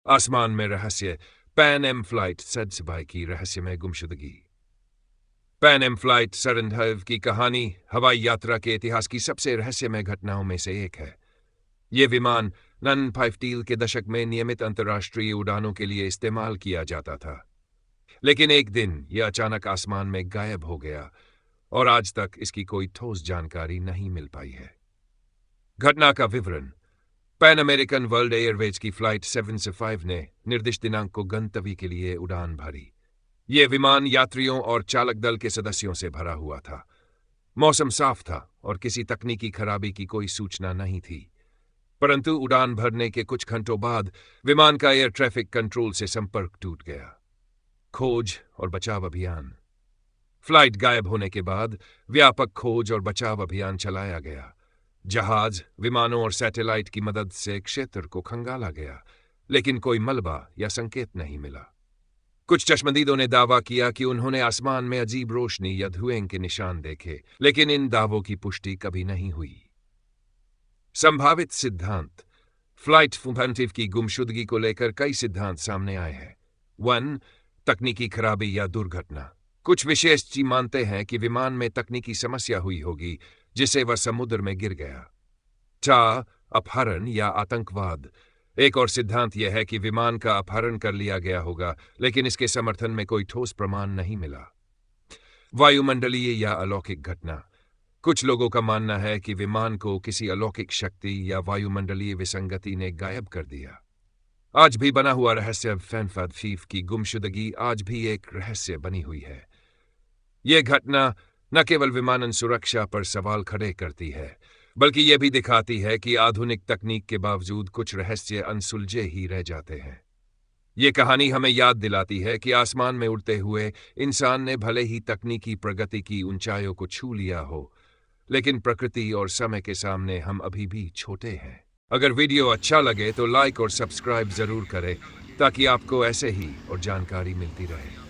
आसमान में रहस्य, पैन एम फ्लाइट सदसबाई की रहस्यमय गुमशुदगी। पैन एम फ्लाइट सरंधव की कहानी हवाई यात्रा के इतिहास की सबसे रहस्यमय घटनाओं में से एक है। ये विमान 1950 के दशक में नियमित अंतर्राष्ट्रीय उड़ानों के लिए इस्तेमाल किया जाता था, लेकिन एक दिन यह अचानक आसमान में गायब हो गया और आज तक इसकी कोई ठोस जानकारी नहीं मिल पाई है। घटना का विवरण। पैन अमेरिकन वर्ल्ड एयरवेज की फ्लाइट 705 ने निर्दिष्ट दिनांक को गंतव्य के लिए उड़ान भरी। यह विमान यात्रियों और चालक दल के सदस्यों से भरा हुआ था। मौसम साफ था और किसी तकनीकी खराबी की कोई सूचना नहीं थी, परंतु उड़ान भरने के कुछ घंटों बाद विमान का एयर ट्रैफिक कंट्रोल से संपर्क टूट गया। खोज और बचाव अभियान। फ्लाइट गायब होने के बाद व्यापक खोज और बचाव अभियान चलाया गया। जहाज, विमानों और सैटेलाइट की मदद से क्षेत्र को खंगाला गया, लेकिन कोई मलबा या संकेत नहीं मिला। कुछ चश्मदीदों ने दावा किया कि उन्होंने आसमान में अजीब रोशनी या धुएं के निशान देखे, लेकिन इन दावों की पुष्टि कभी नहीं हुई। संभावित सिद्धांत। फ्लाइट 705 की गुमशुदगी को लेकर कई सिद्धांत सामने आए हैं। 1. तकनीकी खराबी या दुर्घटना। कुछ विशेषज्ञ मानते हैं कि विमान में तकनीकी समस्या हुई होगी जिससे वह समुद्र में गिर गया। 2. अपहरण या आतंकवाद। एक और सिद्धांत यह है कि विमान का अपहरण कर लिया गया होगा, लेकिन इसके समर्थन में कोई ठोस प्रमाण नहीं मिला। वायुमंडलीय या अलौकिक घटना। कुछ लोगों का मानना है कि विमान को किसी अलौकिक शक्ति या वायुमंडलीय विसंगति ने गायब कर दिया। आज भी बना हुआ रहस्य पैन 705 की गुमशुदगी आज भी एक रहस्य बनी हुई है। यह घटना न केवल विमानन सुरक्षा पर सवाल खड़े करती है, बल्कि यह भी दिखाती है कि आधुनिक तकनीक के बावजूद कुछ रहस्य अनसुलझे ही रह जाते हैं। ये कहानी हमें याद दिलाती है कि आसमान में उड़ते हुए इंसान ने भले ही तकनीकी प्रगति की ऊंचाइयों को छू लिया हो, लेकिन प्रकृति और समय के सामने हम अभी भी छोटे हैं। अगर वीडियो अच्छा लगे तो लाइक और सब्सक्राइब जरूर करें ताकि आपको ऐसे ही और जानकारी मिलती रहे।